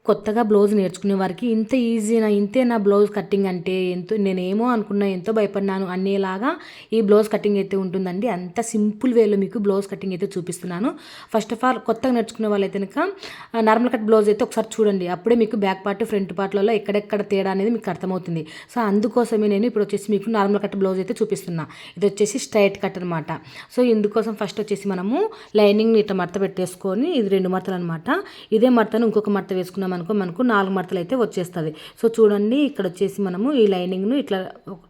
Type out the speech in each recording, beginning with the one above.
కొత్తగా బ్లౌజ్ నేర్చుకునే వారికి ఇంతేనా బ్లౌజ్ కటింగ్ అంటే ఎంతో నేనేమో అనుకున్నా, ఎంతో భయపడినాను అనేలాగా ఈ బ్లౌజ్ కటింగ్ అయితే ఉంటుందండి. అంత సింపుల్ వేలో మీకు బ్లౌజ్ కటింగ్ అయితే చూపిస్తున్నాను. ఫస్ట్ ఆఫ్ ఆల్ కొత్తగా నేర్చుకునే వాళ్ళైతే కనుక నార్మల్ కట్ బ్లౌజ్ అయితే ఒకసారి చూడండి. అప్పుడే మీకు బ్యాక్ పార్ట్ ఫ్రంట్ పార్ట్లలో ఎక్కడెక్కడ తేడా అనేది మీకు అర్థమవుతుంది. సో అందుకోసమే నేను ఇప్పుడు వచ్చేసి మీకు నార్మల్ కట్ బ్లౌజ్ అయితే చూపిస్తున్నా. ఇది వచ్చేసి స్ట్రైట్ కట్ అనమాట. సో ఇందుకోసం ఫస్ట్ వచ్చేసి మనము లైనింగ్ ఇట్లా మడత పెట్టేసుకొని, ఇది 2 మడతలు అనమాట. ఇదే మడతను ఇంకొక మడత వేసుకున్నాం అనుకో మనకు 4 మడతలు అయితే వచ్చేస్తుంది. సో చూడండి, ఇక్కడ వచ్చేసి మనము ఈ లైనింగ్ను ఇట్లా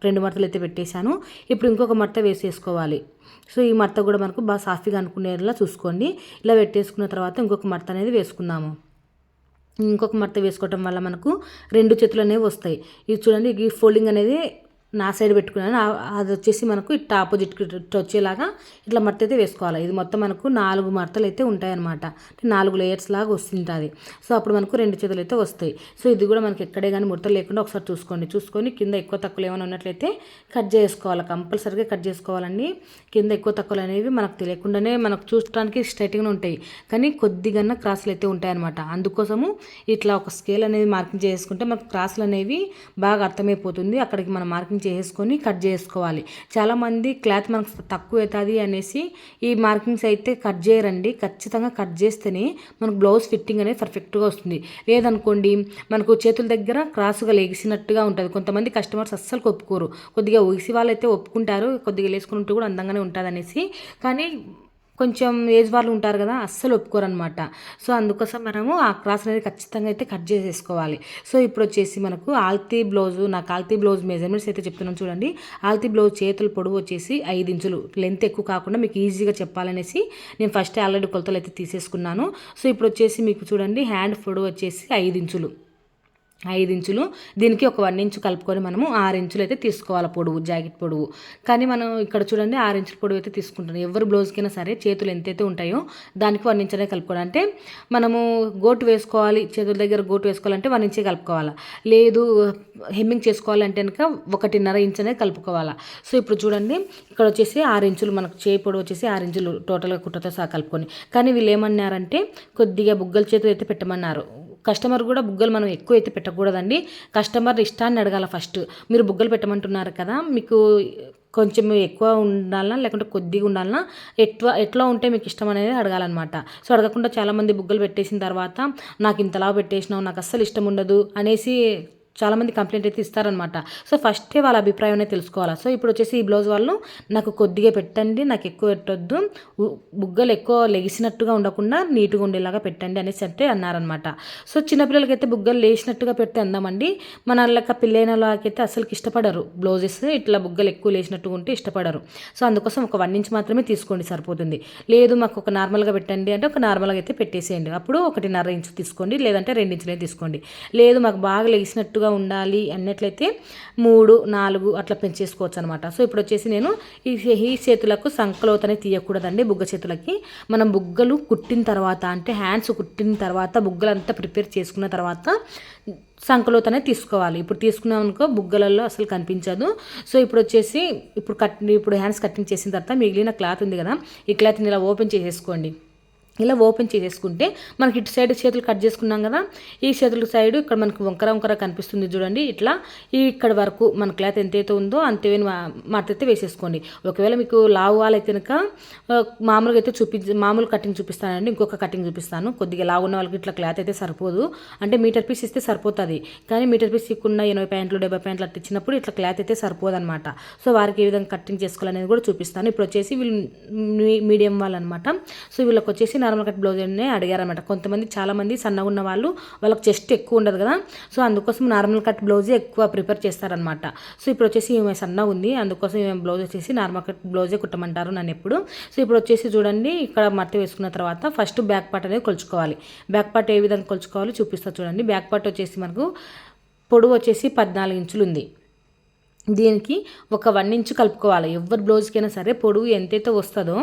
2 మడతలు అయితే పెట్టేశాను. ఇప్పుడు ఇంకొక మడత వేసేసుకోవాలి. సో ఈ మడత కూడా మనకు బాగా సాఫీగా అనుకునేలా చూసుకోండి. ఇలా పెట్టేసుకున్న తర్వాత ఇంకొక మడత అనేది వేసుకుందాము. ఇంకొక మడత వేసుకోవటం వల్ల మనకు 2 చేతులు అనేవి వస్తాయి. ఇది చూడండి, ఈ ఫోల్డింగ్ అనేది నా సైడ్ పెట్టుకున్నాను. అది వచ్చేసి మనకు ఇట్లా ఆపోజిట్కి వచ్చేలాగా ఇట్లా మడత అయితే వేసుకోవాలి. ఇది మొత్తం మనకు 4 మడతలు అయితే ఉంటాయన్నమాట. 4 లేయర్స్ లాగా వస్తుంటుంది. సో అప్పుడు మనకు 2 చేతులు అయితే వస్తాయి. సో ఇది కూడా మనకి ఎక్కడే కానీ ముడతలు లేకుండా ఒకసారి చూసుకొని కింద ఎక్కువ తక్కువలు ఏమైనా ఉన్నట్లయితే కట్ చేసుకోవాలి. కంపల్సరీగా కట్ చేసుకోవాలండి. కింద ఎక్కువ తక్కువలు అనేవి మనకు తెలియకుండానే మనకు చూడటానికి స్ట్రైట్గానే ఉంటాయి, కానీ కొద్దిగా క్రాసులు అయితే ఉంటాయన్నమాట. అందుకోసము ఇట్లా ఒక స్కేల్ అనేది మార్కింగ్ చేసుకుంటే మనకు క్రాసులు అనేవి బాగా అర్థమైపోతుంది. అక్కడికి మనం మార్కింగ్ చేసుకొని కట్ చేసుకోవాలి. చాలామంది క్లాత్ మనకు తక్కువ అవుతుంది అనేసి ఈ మార్కింగ్స్ అయితే కట్ చేయరండి. ఖచ్చితంగా కట్ చేస్తేనే మనకు బ్లౌజ్ ఫిట్టింగ్ అనేది పర్ఫెక్ట్గా వస్తుంది. లేదనుకోండి మనకు చేతుల దగ్గర క్రాసుగా లెగిసినట్టుగా ఉంటుంది. కొంతమంది కస్టమర్స్ అస్సలు ఒప్పుకోరు. కొద్దిగా ఉగిసి వాళ్ళైతే ఒప్పుకుంటారు, కొద్దిగా లేసుకుంటూ కూడా అందంగానే ఉంటుంది అనేసి. కానీ కొంచెం ఏజ్ వాళ్ళు ఉంటారు కదా, అస్సలు ఒప్పుకోరనమాట. సో అందుకోసం మనము ఆ క్రాస్ అనేది ఖచ్చితంగా అయితే కట్ చేసేసుకోవాలి. సో ఇప్పుడు వచ్చేసి మనకు ఆల్తీ బ్లౌజ్ మెజర్మెంట్స్ అయితే చెప్తున్నాను చూడండి. ఆల్తీ బ్లౌజ్ చేతుల పొడవు వచ్చేసి 5 ఇంచులు. లెంత్ ఎక్కువ కాకుండా మీకు ఈజీగా చెప్పాలనేసి నేను ఫస్ట్ ఆల్రెడీ కొలతలు అయితే తీసేసుకున్నాను. సో ఇప్పుడు వచ్చేసి మీకు చూడండి, హ్యాండ్ పొడవు వచ్చేసి 5 ఇంచులు. 5 ఇంచులు. దీనికి ఒక 1 ఇంచు కలుపుకొని మనము 6 ఇంచులు అయితే తీసుకోవాలి పొడవు, జాకెట్ పొడవు. కానీ మనం ఇక్కడ చూడండి 6 ఇంచుల పొడవు అయితే తీసుకుంటాం. ఎవరి బ్లౌజ్కైనా సరే చేతులు ఎంతైతే ఉంటాయో దానికి 1 ఇంచ్ అనేది కలుపుకోవాలి. అంటే మనము గోటు వేసుకోవాలి, చేతుల దగ్గర గోటు వేసుకోవాలంటే 1 ఇంచే కలుపుకోవాలి. లేదు హెమ్మింగ్ చేసుకోవాలంటే కనుక 1.5 ఇంచ్ అనేది కలుపుకోవాలి. సో ఇప్పుడు చూడండి, ఇక్కడ వచ్చేసి 6 ఇంచులు మనకు చేయి పొడవు వచ్చేసి 6 ఇంచులు టోటల్గా కుట్టతో సహా కలుపుకొని. కానీ వీళ్ళు ఏమన్నారంటే కొద్దిగా బుగ్గల చేతులు అయితే పెట్టమన్నారు. కస్టమర్ కూడా బుగ్గలు మనం ఎక్కువ అయితే పెట్టకూడదండి. కస్టమర్ ఇష్టాన్ని అడగాల ఫస్ట్. మీరు బుగ్గలు పెట్టమంటున్నారు కదా, మీకు కొంచెం ఎక్కువ ఉండాలన్నా లేకుంటే కొద్దిగా ఉండాలన్నా ఎట్లా ఉంటే మీకు ఇష్టం అనేది అడగాలన్నమాట. సో అడగకుండా చాలామంది బుగ్గలు పెట్టేసిన తర్వాత నాకు ఇంతలా పెట్టేసినావు, నాకు అస్సలు ఇష్టం ఉండదు అనేసి చాలామంది కంప్లైంట్ అయితే ఇస్తారనమాట. సో ఫస్టే వాళ్ళ అభిప్రాయం అనేది తెలుసుకోవాలి. సో ఇప్పుడు వచ్చేసి ఈ బ్లౌజ్ వాళ్ళు నాకు కొద్దిగా పెట్టండి, నాకు ఎక్కువ పెట్టొద్దు, బుగ్గలు ఎక్కువ లెగిసినట్టుగా ఉండకుండా నీట్గా ఉండేలాగా పెట్టండి అనేసి అంటే అన్నారనమాట. సో చిన్నపిల్లలకైతే బుగ్గలు లేచినట్టుగా పెడితే అందామండి. మన లెక్క పిల్లైన వాళ్ళకైతే అసలుకి ఇష్టపడరు. బ్లౌజెస్ ఇట్లా బుగ్గలు ఎక్కువ లేచినట్టుగా ఉంటే ఇష్టపడరు. సో అందుకోసం ఒక 1 ఇంచ్ మాత్రమే తీసుకోండి, సరిపోతుంది. లేదు మాకు ఒక నార్మల్గా పెట్టండి అంటే ఒక నార్మల్గా అయితే పెట్టేసేయండి. అప్పుడు 1.5 ఇంచు తీసుకోండి, లేదంటే 2 ఇంచులే తీసుకోండి. లేదు మాకు బాగా లెగిసినట్టుగా ఉండాలి అన్నట్లయితే 3, 4 అట్లా పెంచేసుకోవచ్చు అనమాట. సో ఇప్పుడు వచ్చేసి నేను ఈ చేతులకు సంకలోతనే తీయకూడదండి. బుగ్గ చేతులకి మనం బుగ్గలు కుట్టిన తర్వాత, అంటే హ్యాండ్స్ కుట్టిన తర్వాత బుగ్గలంతా ప్రిపేర్ చేసుకున్న తర్వాత సంకలోతనే తీసుకోవాలి. ఇప్పుడు తీసుకున్నాం అనుకో బుగ్గలలో అసలు కనిపించదు. సో ఇప్పుడు వచ్చేసి ఇప్పుడు హ్యాండ్స్ కటింగ్ చేసిన తర్వాత మిగిలిన క్లాత్ ఉంది కదా, ఈ క్లాత్ని ఇలా ఓపెన్ చేసేసుకోండి. ఇలా ఓపెన్ చేసేసుకుంటే మనకి ఇటు సైడ్ చేతులు కట్ చేసుకున్నాం కదా, ఈ చేతుల సైడ్ ఇక్కడ మనకు వంకర కనిపిస్తుంది చూడండి. ఇట్లా ఇక్కడ వరకు మన క్లాత్ ఎంతైతే ఉందో అంతే మడతైతే వేసేసుకోండి. ఒకవేళ మీకు లావు వాళ్ళైతే కనుక మామూలుగా అయితే మామూలు కటింగ్ చూపిస్తానండి. ఇంకొక కటింగ్ చూపిస్తాను. కొద్దిగా లావు ఉన్న వాళ్ళకి ఇట్లా క్లాత్ అయితే సరిపోదు, అంటే మీటర్ పీస్ ఇస్తే సరిపోతుంది. కానీ మీటర్ పీస్ ఇవ్వకుండా 80 ప్యాంట్లు 70 ప్యాంట్లు అట్లా ఇచ్చినప్పుడు ఇట్లా క్లాత్ అయితే సరిపోదు అనమాట. సో వారికి ఏ విధంగా కటింగ్ చేసుకోవాలనేది కూడా చూపిస్తాను. ఇప్పుడు వచ్చేసి వీళ్ళు మీడియం వాళ్ళు అనమాట. సో వీళ్ళకి వచ్చేసి నార్మల్ కట్ బ్లౌజ్ అనే అడిగారనమాట. కొంతమంది చాలామంది సన్నగా ఉన్న వాళ్ళకి చెస్ట్ ఎక్కువ ఉండదు కదా, సో అందుకోసం నార్మల్ కట్ బ్లౌజే ఎక్కువ ప్రిఫర్ చేస్తారనమాట. సో ఇప్పుడు వచ్చేసి ఈమె సన్నగా ఉంది, అందుకోసం ఈమె బ్లౌజ్ వచ్చేసి నార్మల్ కట్ బ్లౌజే కుట్టమంటారు నన్ను ఎప్పుడు. సో ఇప్పుడు వచ్చేసి చూడండి, ఇక్కడ మడత వేసుకున్న తర్వాత ఫస్ట్ బ్యాక్ పార్ట్ అనేది కొలుచుకోవాలి. బ్యాక్ పార్ట్ ఏ విధంగా కొలుచుకోవాలో చూపిస్తా చూడండి. బ్యాక్ పార్ట్ వచ్చేసి మనకు పొడవు వచ్చేసి 14 ఇంచులు ఉంది. దీనికి ఒక 1 ఇంచు కలుపుకోవాలి. ఎవరి బ్లౌజ్కైనా సరే పొడవు ఎంతైతే వస్తుందో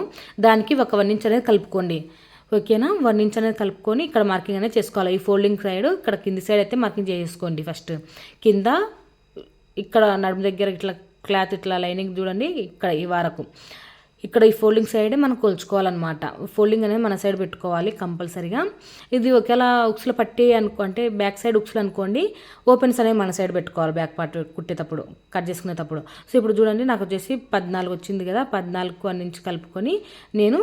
దానికి ఒక 1 ఇంచ్ అనేది కలుపుకోండి. ఓకేనా, 1 ఇంచ్ అనేది కలుపుకొని ఇక్కడ మార్కింగ్ అనేది చేసుకోవాలి. ఈ ఫోల్డింగ్ సైడ్ ఇక్కడ కింది సైడ్ అయితే మార్కింగ్ చేసుకోండి. ఫస్ట్ కింద ఇక్కడ నడుము దగ్గర ఇట్లా క్లాత్ ఇట్లా లైనింగ్ చూడండి, ఇక్కడ ఈ వరకు ఇక్కడ ఈ ఫోల్డింగ్ సైడే మనం కొలుచుకోవాలన్నమాట. ఫోల్డింగ్ అనేది మన సైడ్ పెట్టుకోవాలి కంపల్సరీగా. ఇది ఒకేలా ఉక్స్లో పట్టి అంటే బ్యాక్ సైడ్ ఉక్స్లు అనుకోండి, ఓపెన్స్ అనేవి మన సైడ్ పెట్టుకోవాలి బ్యాక్ పార్ట్ కుట్టేటప్పుడు, కట్ చేసుకునేటప్పుడు. సో ఇప్పుడు చూడండి నాకు వచ్చేసి 14 వచ్చింది కదా, 14 నుంచి కలుపుకొని నేను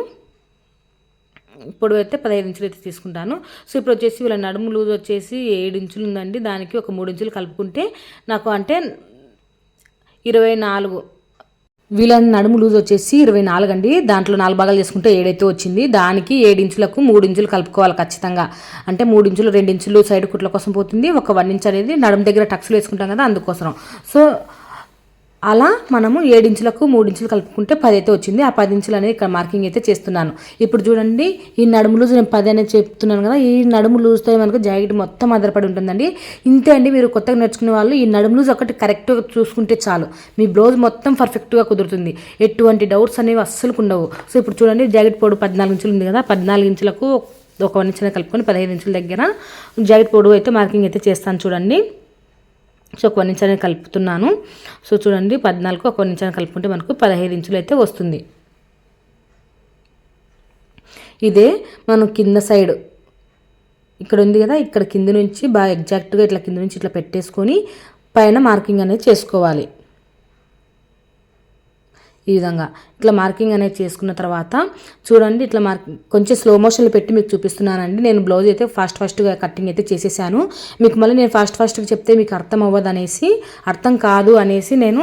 పొడవు అయితే 15 ఇంచులు అయితే తీసుకుంటాను. సో ఇప్పుడు వచ్చేసి వీళ్ళ నడుము లూజ్ వచ్చేసి 7 ఇంచులు ఉందండి. దానికి ఒక 3 ఇంచులు కలుపుకుంటే నాకు అంటే 24. వీళ్ళ నడుము లూజ్ వచ్చేసి 24 అండి. దాంట్లో 4 భాగాలు చేసుకుంటే 7 అయితే వచ్చింది. దానికి 7 ఇంచులకు 3 ఇంచులు కలుపుకోవాలి ఖచ్చితంగా. అంటే 3 ఇంచులు 2 ఇంచులు సైడ్ కుట్ల కోసం పోతుంది, ఒక 1 ఇంచ్ అనేది నడుము దగ్గర టక్స్లు వేసుకుంటాం కదా అందుకోసం. సో అలా మనము 7 ఇంచులకు 3 ఇంచులు కలుపుకుంటే 10 అయితే వచ్చింది. ఆ 10 ఇంచులు అనేది ఇక్కడ మార్కింగ్ అయితే చేస్తున్నాను. ఇప్పుడు చూడండి ఈ నడుము లూజ్ నేను 10 అనేది చెప్తున్నాను కదా, ఈ నడుము లూజ్తో మనకు జాకెట్ మొత్తం ఆధారపడి ఉంటుందండి. ఇంతే అండి, మీరు కొత్తగా నేర్చుకునే వాళ్ళు ఈ నడుము లూజ్ ఒకటి కరెక్ట్గా చూసుకుంటే చాలు, మీ బ్లౌజ్ మొత్తం పర్ఫెక్ట్గా కుదురుతుంది, ఎటువంటి డౌట్స్ అనేవి అస్సలు ఉండవు. సో ఇప్పుడు చూడండి జాకెట్ పొడవు 14 ఇంచులు ఉంది కదా, 14 ఇంచులకు ఒక 1 ఇంచులు కలుపుకొని 15 ఇంచుల దగ్గర జాకెట్ పొడవు అయితే మార్కింగ్ అయితే చేస్తాను చూడండి. సో ఒక 1 ఇంచ్ అనేది కలుపుతున్నాను. సో చూడండి 14 ఒక 1 ఇంచ్ అనేది కలుపుకుంటే మనకు 15 ఇంచులు అయితే వస్తుంది. ఇదే మనం కింద సైడ్ ఇక్కడ ఉంది కదా, ఇక్కడ కింద నుంచి బాగా ఎగ్జాక్ట్గా ఇట్లా కింద నుంచి ఇట్లా పెట్టేసుకొని పైన మార్కింగ్ అనేది చేసుకోవాలి. ఈ విధంగా ఇట్లా మార్కింగ్ అనేది చేసుకున్న తర్వాత చూడండి ఇట్లా కొంచెం స్లో మోషన్లో పెట్టి మీకు చూపిస్తున్నానండి. నేను బ్లౌజ్ అయితే ఫాస్ట్గా కటింగ్ అయితే చేసేసాను. మీకు మళ్ళీ నేను ఫాస్ట్గా చెప్తే మీకు అర్థం అవ్వదు అనేసి, అర్థం కాదు అనేసి నేను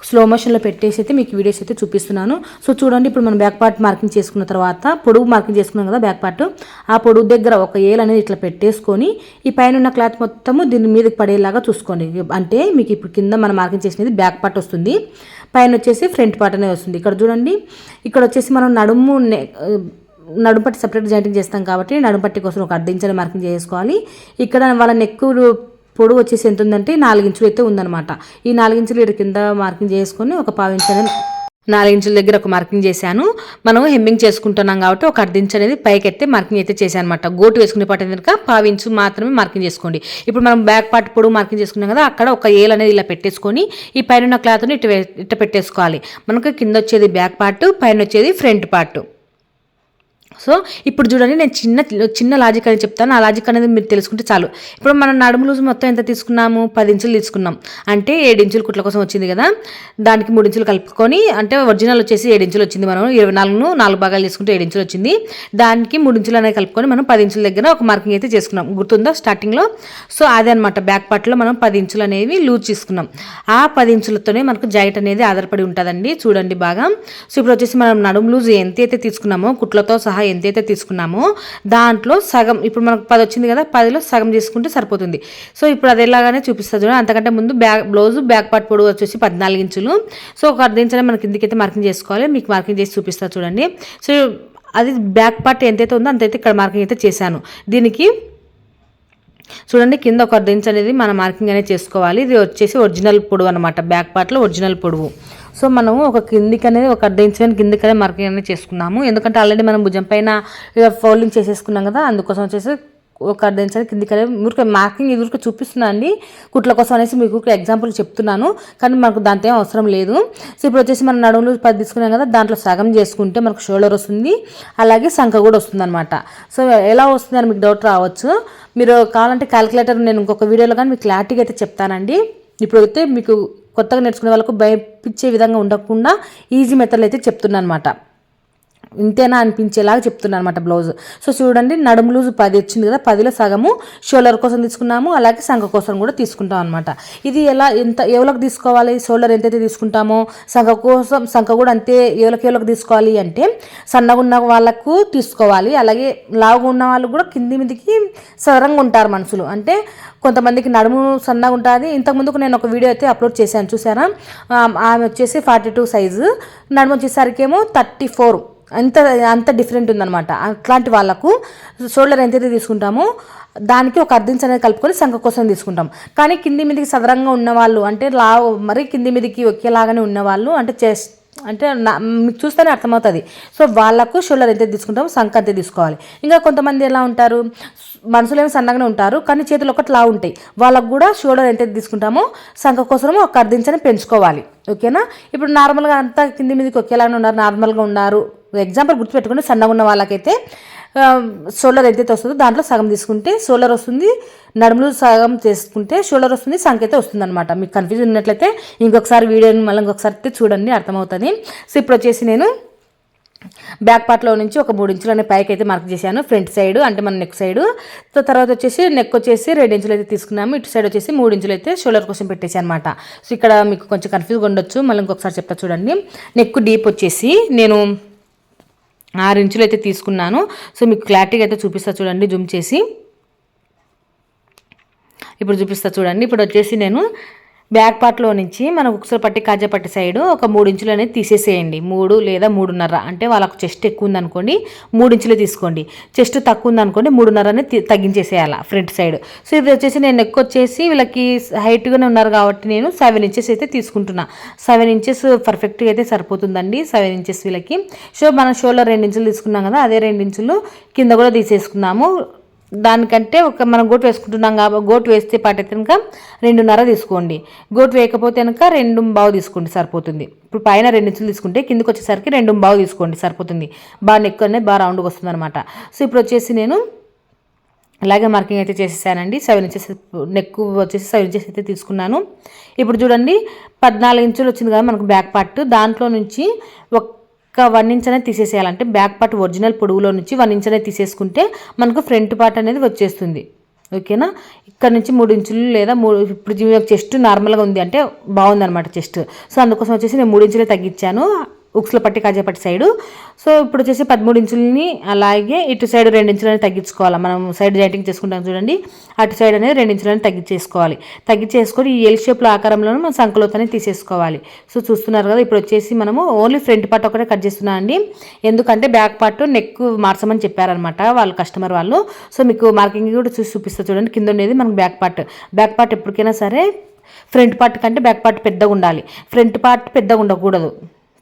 స్లో మోషన్లో పెట్టేసి అయితే మీకు వీడియోస్ అయితే చూపిస్తున్నాను. సో చూడండి ఇప్పుడు మనం బ్యాక్ పార్ట్ మార్కింగ్ చేసుకున్న తర్వాత పొడుగు మార్కింగ్ చేసుకున్నాం కదా బ్యాక్ పార్ట్, ఆ పొడుగు దగ్గర ఒక ఏలు అనేది ఇట్లా పెట్టేసుకొని ఈ పైన ఉన్న క్లాత్ మొత్తము దీని మీదకి పడేలాగా చూసుకోండి. అంటే మీకు ఇప్పుడు కింద మనం మార్కింగ్ చేసినది బ్యాక్ పార్ట్ వస్తుంది, పైన వచ్చేసి ఫ్రంట్ పార్ట్ అనేది వస్తుంది. ఇక్కడ చూడండి ఇక్కడ వచ్చేసి మనం నడుము పట్టి సపరేట్ జాయింటింగ్ చేస్తాం కాబట్టి నడుము పట్టి కోసం ఒక 1/2 ఇంచ్ మార్కింగ్ చేసుకోవాలి. ఇక్కడ వాళ్ళ నెక్ పొడవు వచ్చేసి ఎంత ఉందంటే 4 ఇంచులు అయితే ఉందన్నమాట. ఈ 4 ఇంచులు ఇక్కడ కింద మార్కింగ్ చేసుకొని ఒక 1/4 ఇంచ్ అనేది 4 ఇంచుల దగ్గర ఒక మార్కింగ్ చేశాను. మనం హెమ్మింగ్ చేసుకుంటున్నాం కాబట్టి ఒక 1/2 ఇంచ్ అనేది పైకి అయితే మార్కింగ్ అయితే చేశాను అనమాట. గోటు వేసుకునే పార్ట్ కనుక 1/4 ఇంచు మాత్రమే మార్కింగ్ చేసుకోండి. ఇప్పుడు మనం బ్యాక్ పార్ట్ పొడవు మార్కింగ్ చేసుకున్నాం కదా, అక్కడ ఒక ఏల్ అనేది ఇలా పెట్టేసుకొని ఈ పైన క్లాత్ని ఇట్ట పెట్టేసుకోవాలి. మనకు కింద వచ్చేది బ్యాక్ పార్ట్, పైన వచ్చేది ఫ్రంట్ పార్ట్. సో ఇప్పుడు చూడండి నేను చిన్న లాజిక్ అని చెప్తాను, ఆ లాజిక్ అనేది మీరు తెలుసుకుంటే చాలు. ఇప్పుడు మనం నడుము లూజ్ మొత్తం ఎంత తీసుకున్నాము, 10 ఇంచులు తీసుకున్నాం. అంటే 7 ఇంచులు కుట్ల కోసం వచ్చింది కదా, దానికి 3 ఇంచులు కలుపుకొని, అంటే ఒరిజినల్ వచ్చేసి 7 ఇంచులు వచ్చింది, మనం 24ను 4 భాగాలు తీసుకుంటే 7 ఇంచులు వచ్చింది. దానికి 3 ఇంచులు అనేది కలుపుకొని మనం 10 ఇంచుల దగ్గర ఒక మార్కింగ్ అయితే చేసుకున్నాం, గుర్తుందా స్టార్టింగ్లో. సో అదే అనమాట, బ్యాక్ పార్ట్లో మనం 10 ఇంచులు అనేవి లూజ్ తీసుకున్నాం. ఆ 10 ఇంచులతోనే మనకు జాకెట్ అనేది ఆధారపడి ఉంటుందండి. చూడండి బాగా. సో ఇప్పుడు వచ్చేసి మనం నడుము లూజ్ ఎంతైతే తీసుకున్నామో కుట్లతో సహా ఎంతైతే తీసుకున్నామో దాంట్లో సగం, ఇప్పుడు మనకు 10 వచ్చింది కదా, 10లో సగం చేసుకుంటే సరిపోతుంది. సో ఇప్పుడు అది ఎలాగానే చూపిస్తుంది చూడండి. అంతకంటే ముందు బ్లౌజ్ బ్యాక్ పార్ట్ పొడవు వచ్చేసి 14 ఇంచులు. సో ఒక 1/2 ఇంచ్ మనకి కిందకైతే మార్కింగ్ చేసుకోవాలి, మీకు మార్కింగ్ చేసి చూపిస్తా చూడండి. సో అది బ్యాక్ పార్ట్ ఎంతైతే ఉందో అంతైతే ఇక్కడ మార్కింగ్ అయితే చేశాను. దీనికి చూడండి కింద ఒక 1/2 ఇంచ్ అనేది మన మార్కింగ్ అనేది చేసుకోవాలి. ఇది వచ్చేసి ఒరిజినల్ పొడవు అనమాట, బ్యాక్ పార్ట్లో ఒరిజినల్ పొడవు. సో మనము ఒక కిందికి అనేది ఒక 1/2 ఇంచ్ కిందికి అనేది మార్కింగ్ అనేది చేసుకున్నాము. ఎందుకంటే ఆల్రెడీ మనం భుజం పైన ఫోల్డింగ్ చేసేసుకున్నాం కదా, అందుకోసం వచ్చేసి ఒక 1/2 ఇంచ్ కిందికి అనేది మీకు మార్కింగ్ ఎదురుగా చూపిస్తున్నాను అండి, కుట్ల కోసం అనేసి మీకు ఎగ్జాంపుల్ చెప్తున్నాను, కానీ మనకు దాంతో ఏం అవసరం లేదు. సో ఇప్పుడు వచ్చేసి మనం నడుములు 10 తీసుకున్నాం కదా, దాంట్లో సగం చేసుకుంటే మనకు షోల్డర్ వస్తుంది, అలాగే సంఖ కూడా వస్తుంది అనమాట. సో ఎలా వస్తుందని మీకు డౌట్ రావచ్చు, మీరు కావాలంటే క్యాలిక్యులేటర్ నేను ఇంకొక వీడియోలో కానీ మీకు క్లారిటీగా అయితే చెప్తానండి. ఇప్పుడు అయితే మీకు కొత్తగా నేర్చుకునే వాళ్ళకు భయపించే విధంగా ఉండకుండా ఈజీ మెథడ్లు అయితే చెప్తున్నాను అనమాట. ఇంతేనా అనిపించేలాగా చెప్తున్నాను అనమాట బ్లౌజ్. సో చూడండి నడుము లూజ్ 10 వచ్చింది కదా, 10లో సగము షోల్డర్ కోసం తీసుకున్నాము, అలాగే సంఖ కోసం కూడా తీసుకుంటాం అనమాట. ఇది ఎవరికి తీసుకోవాలి, షోల్డర్ ఎంతైతే తీసుకుంటామో సంఖ కూడా అంతే ఎవరికి తీసుకోవాలి అంటే సన్నగా ఉన్న వాళ్ళకు తీసుకోవాలి, అలాగే లావుగా ఉన్న వాళ్ళు కూడా కింది మీదకి సరంగా ఉంటారు మనుషులు. అంటే కొంతమందికి నడుము సన్నగా ఉంటుంది. ఇంతకుముందుకు నేను ఒక వీడియో అయితే అప్లోడ్ చేశాను చూసారా, ఆమె వచ్చేసి 42 సైజు, నడుము వచ్చేసరికి ఏమో 34, అంత డిఫరెంట్ ఉందన్నమాట. అట్లాంటి వాళ్ళకు షోల్డర్ ఎంతైతే తీసుకుంటామో దానికి ఒక 1/2 ఇంచ్ అనేది కలుపుకొని సంఖ కోసం తీసుకుంటాం. కానీ కింది మీదకి సదరంగా ఉన్నవాళ్ళు, అంటే మరీ కింది మీదకి ఒకేలాగానే ఉన్నవాళ్ళు, అంటే అంటే మీకు చూస్తేనే అర్థమవుతుంది. సో వాళ్ళకు షోల్డర్ ఎంత తీసుకుంటామో సంఖ అంతే తీసుకోవాలి. ఇంకా కొంతమంది ఎలా ఉంటారు, మనుషులు ఏమి సన్నగానే ఉంటారు కానీ చేతులు ఒకటి లా ఉంటాయి, వాళ్ళకు కూడా షోల్డర్ ఎంత తీసుకుంటామో సంఖ కోసం ఒక అర్ధించని పెంచుకోవాలి. ఓకేనా. ఇప్పుడు నార్మల్గా అంతా కింది మీదకి ఒకేలాగా ఉన్నారు, నార్మల్గా ఉన్నారు, ఎగ్జాంపుల్ గుర్తుపెట్టుకుని సన్నగా ఉన్న వాళ్ళకైతే షోల్డర్ ఎంతైతే వస్తుందో దాంట్లో సగం తీసుకుంటే షోల్డర్ వస్తుంది, నడుములు సగం చేసుకుంటే షోల్డర్ వస్తుంది, సంఖ్య అయితే వస్తుంది అనమాట. మీకు కన్ఫ్యూజన్ ఉన్నట్లయితే ఇంకొకసారి వీడియోని మళ్ళీ ఇంకొకసారి అయితే చూడండి, అర్థమవుతుంది. సో ఇప్పుడు వచ్చేసి నేను బ్యాక్ పార్ట్లో నుంచి ఒక 3 ఇంచులు అనే పైకి అయితే మార్క్ చేశాను, ఫ్రంట్ సైడ్ అంటే మన నెక్ సైడ్. సో తర్వాత వచ్చేసి నెక్ వచ్చేసి 2 ఇంచులు అయితే తీసుకున్నాము, ఇటు సైడ్ వచ్చేసి 3 ఇంచులు అయితే షోల్డర్ కోసం పెట్టేసి అనమాట. సో ఇక్కడ మీకు కొంచెం కన్ఫ్యూజ్గా ఉండొచ్చు, మళ్ళీ ఇంకొకసారి చెప్తా చూడండి. నెక్ డీప్ వచ్చేసి నేను 6 ఇంచులు అయితే తీసుకున్నాను. సో మీకు క్లారిటీగా అయితే చూపిస్తా చూడండి, జూమ్ చేసి ఇప్పుడు చూపిస్తా చూడండి. ఇప్పుడు వచ్చేసి నేను బ్యాక్ పార్ట్లో నుంచి మన ఉక్సుల పట్టి కాజా పట్టి సైడ్ ఒక 3 ఇంచులు అనేది తీసేసేయండి, 3 లేదా 3.5. అంటే వాళ్ళకు చెస్ట్ ఎక్కువ ఉందనుకోండి 3 ఇంచులే తీసుకోండి, చెస్ట్ తక్కువ ఉందనుకోండి 3.5 అనేది తగ్గించేసేయాలి ఫ్రంట్ సైడ్. సో ఇది వచ్చేసి నేను నెక్ వచ్చేసి వీళ్ళకి హైట్గానే ఉన్నారు కాబట్టి నేను 7 ఇంచెస్ అయితే తీసుకుంటున్నా. 7 ఇంచెస్ పర్ఫెక్ట్గా అయితే సరిపోతుందండి, 7 ఇంచెస్ వీళ్ళకి. సో మనం షోల్డర్ 2 ఇంచులు తీసుకున్నాం కదా, అదే 2 ఇంచులు కింద కూడా తీసేసుకున్నాము. దానికంటే ఒక మనం గోటు వేసుకుంటున్నాం కాబట్టి గోటు వేస్తే పాటు కనుక 2.5 తీసుకోండి, గోటు వేయకపోతే కనుక 2.25 తీసుకోండి సరిపోతుంది. ఇప్పుడు పైన 2 ఇంచులు తీసుకుంటే కిందకి వచ్చేసరికి 2.25 తీసుకోండి సరిపోతుంది, బాగా నెక్ అనేది బాగా రౌండ్గా వస్తుంది అనమాట. సో ఇప్పుడు వచ్చేసి నేను అలాగే మార్కింగ్ అయితే చేసేసానండి. 7 ఇంచెస్ నెక్ వచ్చేసి 7 ఇంచెస్ అయితే తీసుకున్నాను. ఇప్పుడు చూడండి 14 ఇంచులు వచ్చింది కదా మనకు బ్యాక్ పార్ట్, దాంట్లో నుంచి ఒక 1 ఇంచ్ అనేది తీసేసేయాలంటే బ్యాక్ పార్ట్ ఒరిజినల్ పొడవులో నుంచి 1 ఇంచ్ అనేది తీసేసుకుంటే మనకు ఫ్రంట్ పార్ట్ అనేది వచ్చేస్తుంది. ఓకేనా. ఇక్కడ నుంచి 3 ఇంచులు లేదా 3, ఇప్పుడు చెస్ట్ నార్మల్గా ఉంది అంటే బాగుందన్నమాట చెస్ట్. సో అందుకోసం వచ్చేసి నేను 3 ఇంచులే తగ్గించాను ఉక్సుల పట్టి కాజా పట్టి సైడు. సో ఇప్పుడు వచ్చేసి 13 ఇంచులని అలాగే ఇటు సైడ్ 2 ఇంచులు అనేది తగ్గించుకోవాలి. మనం సైడ్ జాయింటింగ్ చేసుకుంటాం చూడండి, అటు సైడ్ అనేది 2 ఇంచులు అనేది తగ్గించేసుకోవాలి. తగ్గించేసుకొని ఈ ఎల్ షేప్లో ఆకారంలో మనం సంకలోత్ అనేది తీసేసుకోవాలి. సో చూస్తున్నారు కదా, ఇప్పుడు వచ్చేసి మనము ఓన్లీ ఫ్రంట్ పార్ట్ ఒకటే కట్ చేస్తున్నాం అండి, ఎందుకంటే బ్యాక్ పార్ట్ నెక్ మార్చమని చెప్పారనమాట వాళ్ళు కస్టమర్ వాళ్ళు. సో మీకు మార్కింగ్ కూడా చూపిస్తా చూడండి. కింద ఉండేది మనకు బ్యాక్ పార్ట్ ఎప్పటికైనా సరే ఫ్రంట్ పార్ట్ కంటే బ్యాక్ పార్ట్ పెద్దగా ఉండాలి, ఫ్రంట్ పార్ట్ పెద్దగా ఉండకూడదు.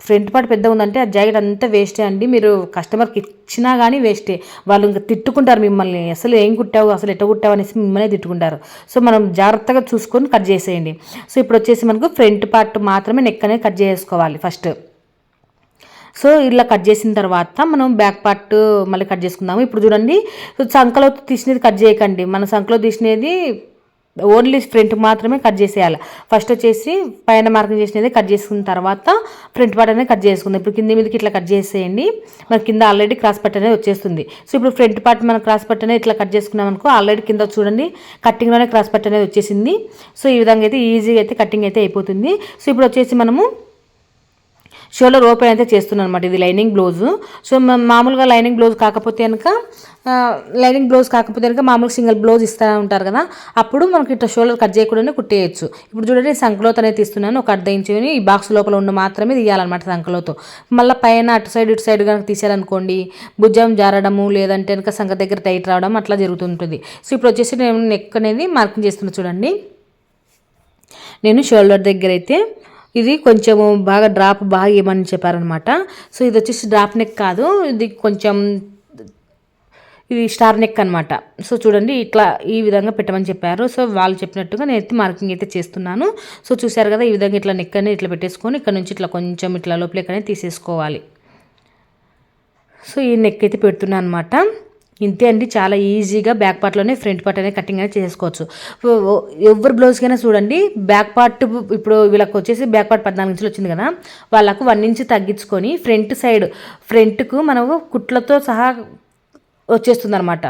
ఫ్రంట్ పార్ట్ పెద్దగా ఉందంటే ఆ జాకెట్ అంతా వేస్టే అండి, మీరు కస్టమర్కి ఇచ్చినా కానీ వేస్టే, వాళ్ళు ఇంకా తిట్టుకుంటారు మిమ్మల్ని, అసలు ఏం కుట్టావు అసలు ఎట్ట కుట్టావు అనేసి మిమ్మల్ని తిట్టుకుంటారు. సో మనం జాగ్రత్తగా చూసుకొని కట్ చేసేయండి. సో ఇప్పుడు వచ్చేసి మనకు ఫ్రంట్ పార్ట్ మాత్రమే నెక్ అనేది కట్ చేసుకోవాలి ఫస్ట్. సో ఇలా కట్ చేసిన తర్వాత మనం బ్యాక్ పార్ట్ మళ్ళీ కట్ చేసుకుందాము. ఇప్పుడు చూడండి సంకలో తీసినది కట్ చేయకండి, మన సంకలో తీసినది ఓన్లీ ఫ్రంట్ మాత్రమే కట్ చేసేయాలి. ఫస్ట్ వచ్చేసి పైన మార్కింగ్ చేసినది కట్ చేసుకున్న తర్వాత ఫ్రంట్ పార్ట్ అనేది కట్ చేసుకుందాం. ఇప్పుడు కింద మీదకి ఇట్లా కట్ చేసేయండి, మనకి కింద ఆల్రెడీ క్రాస్ పట్ అనేది వచ్చేస్తుంది. సో ఇప్పుడు ఫ్రంట్ పార్ట్ మనం క్రాస్ పట్ అనేది ఇట్లా కట్ చేసుకున్నాం అనుకో, ఆల్రెడీ కింద చూడండి కట్టింగ్లోనే క్రాస్ పట్ అనేది వచ్చేసింది. సో ఈ విధంగా అయితే ఈజీగా అయితే కటింగ్ అయితే అయిపోతుంది. సో ఇప్పుడు వచ్చేసి మనము షోల్డర్ ఓపెన్ అయితే చేస్తున్నాను అనమాట, ఇది లైనింగ్ బ్లౌజు. సో మామూలుగా లైనింగ్ బ్లౌజ్ కాకపోతే కనుక మామూలుగా సింగిల్ బ్లౌజ్ ఇస్తూ ఉంటారు కదా, అప్పుడు మనకి ఇట్లా షోల్డర్ కట్ చేయకుండానే కుట్టేయచ్చు. ఇప్పుడు చూడండి సంకలోత్ అనేది తీస్తున్నాను, ఒక 1/2 ఇంచుని ఈ బాక్స్ లోపల ఉన్న మాత్రమే తీయాలన్నమాట సంకలోత్. మళ్ళీ పైన అటు సైడ్ ఇటు సైడ్ కనుక తీసారనుకోండి భుజం జారడము లేదంటే కనుక సంఖ దగ్గర టైట్ రావడం అట్లా జరుగుతుంటుంది. సో ఇప్పుడు వచ్చేసి నేను నెక్ అనేది మార్కింగ్ చేస్తున్నా చూడండి. నేను షోల్డర్ దగ్గర అయితే ఇది కొంచెము బాగా డ్రాప్ బాగా ఏమని చెప్పారనమాట. సో ఇది వచ్చేసి డ్రాప్ నెక్ కాదు, ఇది కొంచెం ఇది స్టార్ నెక్ అనమాట. సో చూడండి ఇట్లా ఈ విధంగా పెట్టమని చెప్పారు. సో వాళ్ళు చెప్పినట్టుగా నేను అయితే మార్కింగ్ అయితే చేస్తున్నాను. సో చూసారు కదా, ఈ విధంగా ఇట్లా నెక్ అనేది ఇట్లా పెట్టేసుకొని ఇక్కడ నుంచి ఇట్లా కొంచెం ఇట్లా లోపలికి అనేది తీసేసుకోవాలి. సో ఈ నెక్ అయితే పెడుతున్నాను అనమాట. ఇంతే అండి, చాలా ఈజీగా బ్యాక్ పార్ట్లోనే ఫ్రంట్ పార్ట్ అనేది కటింగ్ అనేది చేసుకోవచ్చు. ఎవరి బ్లౌజ్కైనా చూడండి బ్యాక్ పార్ట్, ఇప్పుడు వీళ్ళకి వచ్చేసి బ్యాక్ పార్ట్ 14 ఇంచులు వచ్చింది కదా, వాళ్ళకు 1 ఇంచ్ తగ్గించుకొని ఫ్రంట్ సైడ్ ఫ్రంట్కు మనము కుట్లతో సహా వచ్చేస్తుంది అనమాట.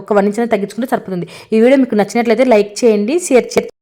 ఒక 1 ఇంచ్ అనేది తగ్గించుకుంటే సరిపోతుంది. ఈ వీడియో మీకు నచ్చినట్లయితే లైక్ చేయండి, షేర్ చేయండి.